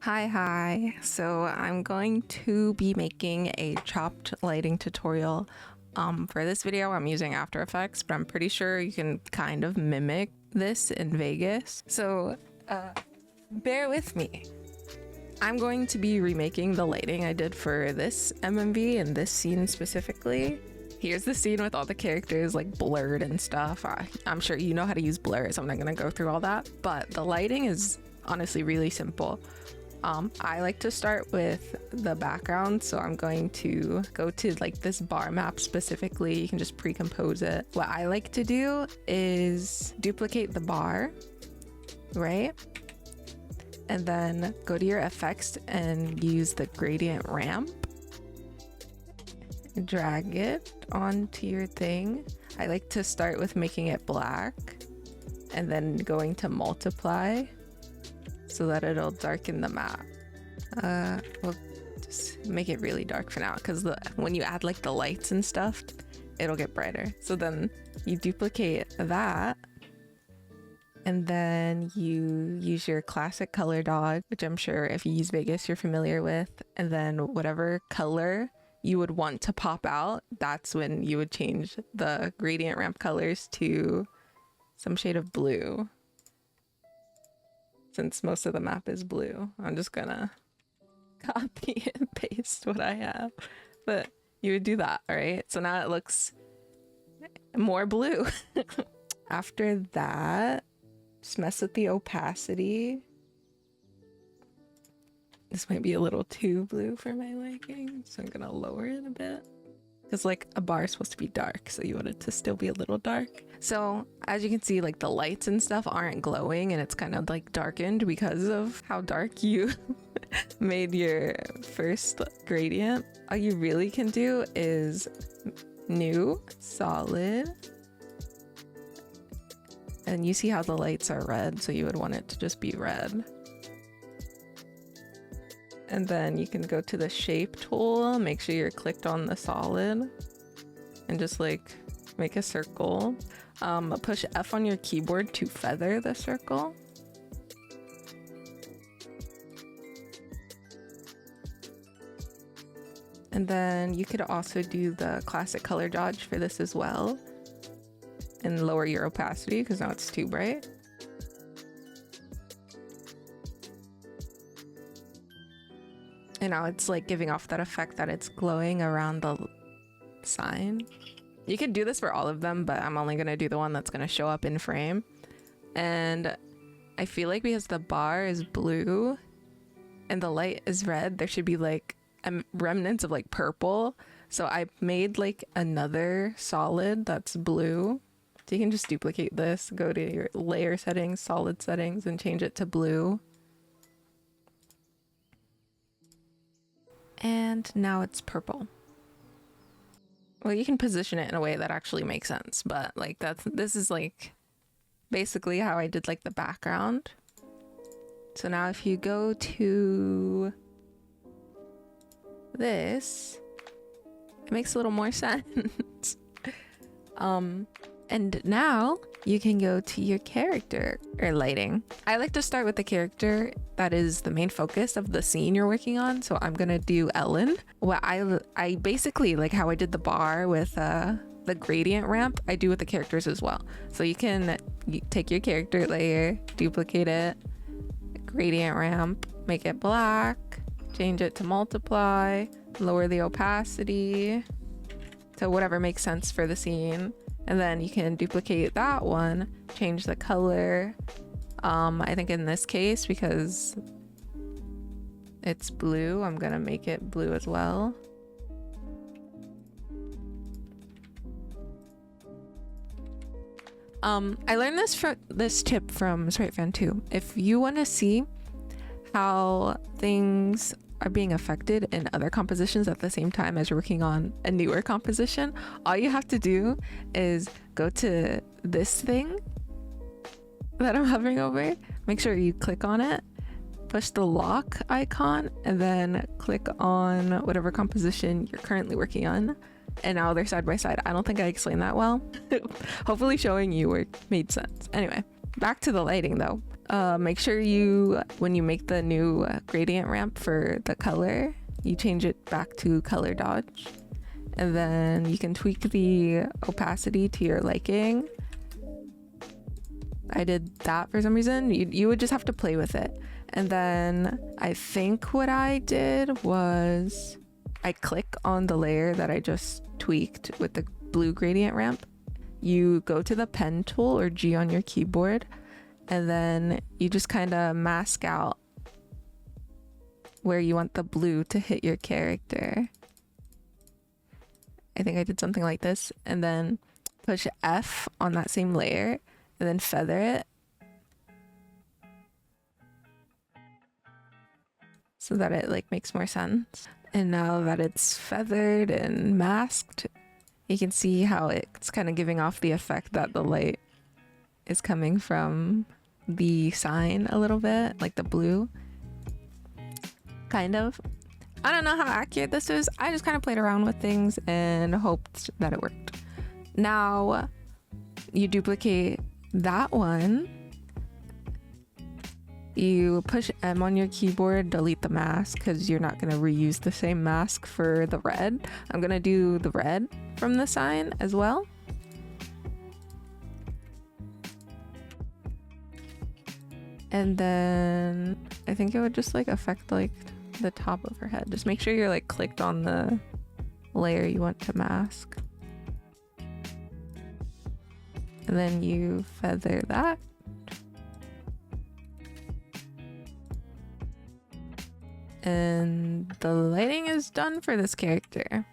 Hi. So I'm going to be making a chopped lighting tutorial. For this video, I'm using After Effects, but I'm pretty sure you can kind of mimic this in Vegas. So bear with me. I'm going to be remaking the lighting I did for this MMV and this scene specifically. Here's the scene with all the characters like blurred and stuff. I'm sure you know how to use blur, so I'm not gonna go through all that. But the lighting is honestly really simple. I like to start with the background, so I'm going to go to like this bar map specifically. You can just pre-compose it. What I like to do is duplicate the bar, right? And then go to your effects and use the gradient ramp. Drag it onto your thing. I like to start with making it black and then going to multiply so that it'll darken the map. We'll just make it really dark for now because when you add like the lights and stuff, it'll get brighter. So then you duplicate that and then you use your classic color dog, which I'm sure if you use Vegas you're familiar with, and then whatever color you would want to pop out, that's when you would change the gradient ramp colors to some shade of blue. Since most of the map is blue, I'm just gonna copy and paste what I have. But you would do that, right? So now it looks more blue. After that, just mess with the opacity. This might be a little too blue for my liking, so I'm gonna lower it a bit. Because like a bar is supposed to be dark, so you want it to still be a little dark. So as you can see, like the lights and stuff aren't glowing and it's kind of like darkened because of how dark you made your first gradient. All you really can do is new, solid. And you see how the lights are red, so you would want it to just be red. And then you can go to the shape tool, make sure you're clicked on the solid and just like make a circle. Push F on your keyboard to feather the circle. And then you could also do the classic color dodge for this as well and lower your opacity because now it's too bright. And now it's like giving off that effect that it's glowing around the sign. You could do this for all of them, but I'm only gonna do the one that's gonna show up in frame. And I feel like because the bar is blue and the light is red, there should be like remnants of like purple. So I made like another solid that's blue. So you can just duplicate this, go to your layer settings, solid settings, and change it to blue. And now it's purple. Well, you can position it in a way that actually makes sense, but like this is like basically how I did like the background. So now if you go to this, it makes a little more sense. And now you can go to your character or lighting. I like to start with the character that is the main focus of the scene you're working on. So I'm gonna do Ellen. What I basically like how I did the bar with the gradient ramp, I do with the characters as well. So you can take your character layer, duplicate it, gradient ramp, make it black, change it to multiply, lower the opacity to whatever makes sense for the scene. And then you can duplicate that one, change the color. I think in this case, because it's blue, I'm gonna make it blue as well. I learned this tip from SpriteFan 2. If you want to see how things are being affected in other compositions at the same time as you're working on a newer composition, all you have to do is go to this thing that I'm hovering over, make sure you click on it, push the lock icon, and then click on whatever composition you're currently working on, and now they're side by side. I don't think I explained that well. Hopefully showing you made sense. Anyway, back to the lighting though. Make sure you, when you make the new gradient ramp for the color, you change it back to color dodge. And then you can tweak the opacity to your liking. I did that for some reason. You would just have to play with it. And then I think what I did was I click on the layer that I just tweaked with the blue gradient ramp. You go to the pen tool or G on your keyboard, and then you just kind of mask out where you want the blue to hit your character. I think I did something like this, and then push F on that same layer and then feather it so that it like makes more sense. And now that it's feathered and masked, you can see how it's kind of giving off the effect that the light is coming from the sign a little bit, like the blue. Kind of. I don't know how accurate this is. I just kind of played around with things and hoped that it worked. Now you duplicate that one. You push M on your keyboard, delete the mask, because you're not going to reuse the same mask for the red. I'm going to do the red from the sign as well. And then I think it would just like affect like the top of her head. Just make sure you're like clicked on the layer you want to mask. And then you feather that. And the lighting is done for this character.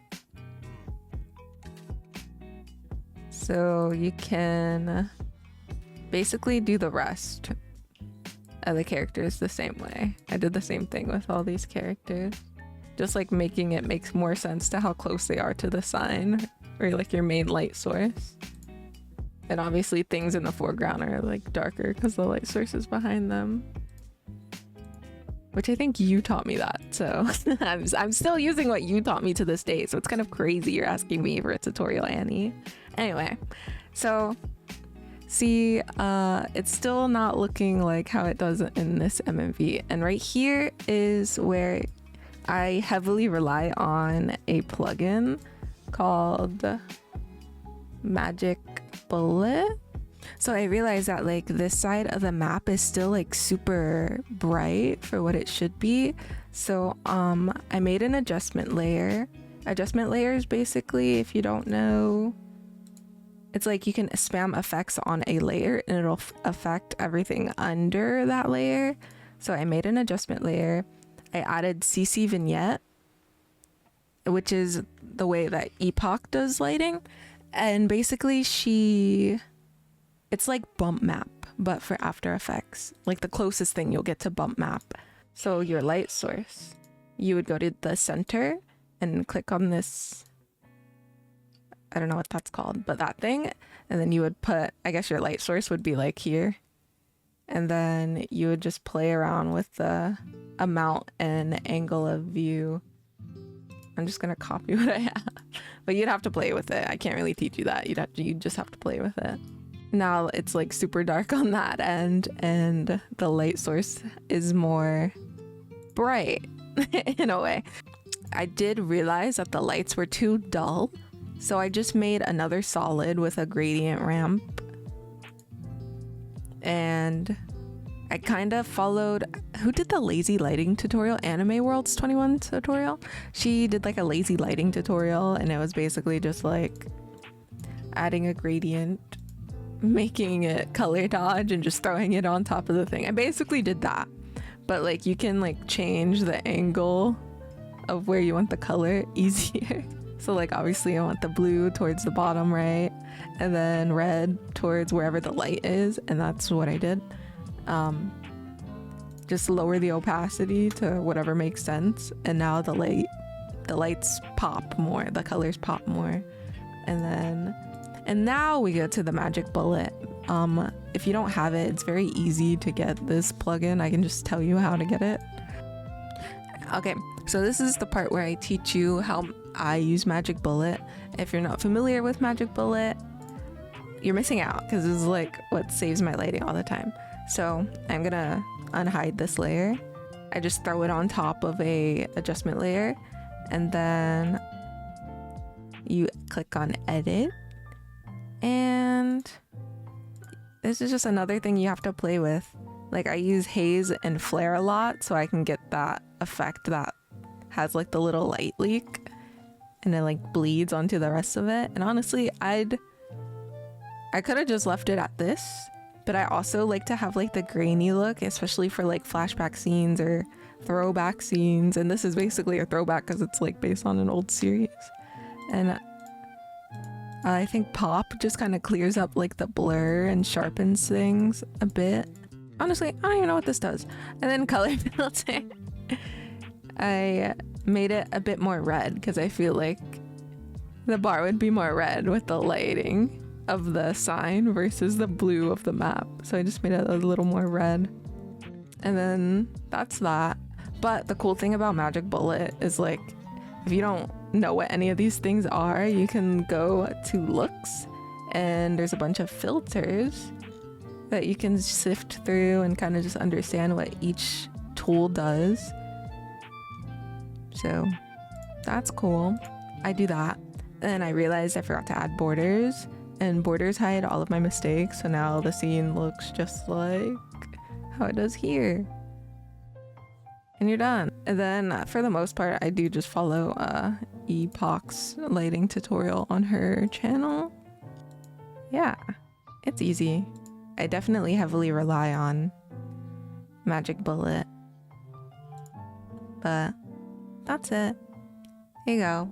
So you can basically do the rest of the characters the same way. I did the same thing with all these characters. Just like making it makes more sense to how close they are to the sign or like your main light source. And obviously things in the foreground are like darker because the light source is behind them. Which I think you taught me that, so I'm still using what you taught me to this day, so it's kind of crazy you're asking me for a tutorial, Annie. Anyway, so see, it's still not looking like how it does in this MMV, and right here is where I heavily rely on a plugin called Magic Bullet. So I realized that like this side of the map is still like super bright for what it should be. So I made an adjustment layer. Adjustment layers basically, if you don't know, it's like you can spam effects on a layer and it'll affect everything under that layer. So I made an adjustment layer. I added CC vignette, which is the way that Epoch does lighting. And basically it's like bump map, but for After Effects, like the closest thing you'll get to bump map. So your light source, you would go to the center and click on this, I don't know what that's called, but that thing. And then you would put, I guess your light source would be like here. And then you would just play around with the amount and angle of view. I'm just going to copy what I have, but you'd have to play with it. I can't really teach you that. You'd just have to play with it. Now it's like super dark on that end and the light source is more bright in a way. I did realize that the lights were too dull, so I just made another solid with a gradient ramp. And I kind of followed, who did the lazy lighting tutorial? Anime Worlds 21 tutorial? She did like a lazy lighting tutorial and it was basically just like adding a gradient, making it color dodge and just throwing it on top of the thing. I basically did that, but like you can like change the angle of where you want the color easier. So like obviously I want the blue towards the bottom right and then red towards wherever the light is, and that's what I did. Just lower the opacity to whatever makes sense, and now the lights pop more, the colors pop more. And now we get to the Magic Bullet. If you don't have it, it's very easy to get this plugin. I can just tell you how to get it. Okay, so this is the part where I teach you how I use Magic Bullet. If you're not familiar with Magic Bullet, you're missing out because this is like what saves my lighting all the time. So I'm gonna unhide this layer. I just throw it on top of a adjustment layer, and then you click on edit, and this is just another thing you have to play with. Like, I use haze and flare a lot so I can get that effect that has like the little light leak and it like bleeds onto the rest of it. And honestly, I could have just left it at this, but I also like to have like the grainy look, especially for like flashback scenes or throwback scenes. And this is basically a throwback because it's like based on an old series. And I think pop just kind of clears up like the blur and sharpens things a bit. Honestly, I don't even know what this does. And then color filter. I made it a bit more red because I feel like the bar would be more red with the lighting of the sign versus the blue of the map. So I just made it a little more red. And then that's that. But the cool thing about Magic Bullet is, like, if you don't know what any of these things are, you can go to looks and there's a bunch of filters that you can sift through and kind of just understand what each tool does. So that's cool. I do that. And I realized I forgot to add borders, and borders hide all of my mistakes. So now the scene looks just like how it does here. And you're done. And then for the most part, I do just follow Epoch's lighting tutorial on her channel. Yeah, it's easy. I definitely heavily rely on Magic Bullet. But that's it. Here you go.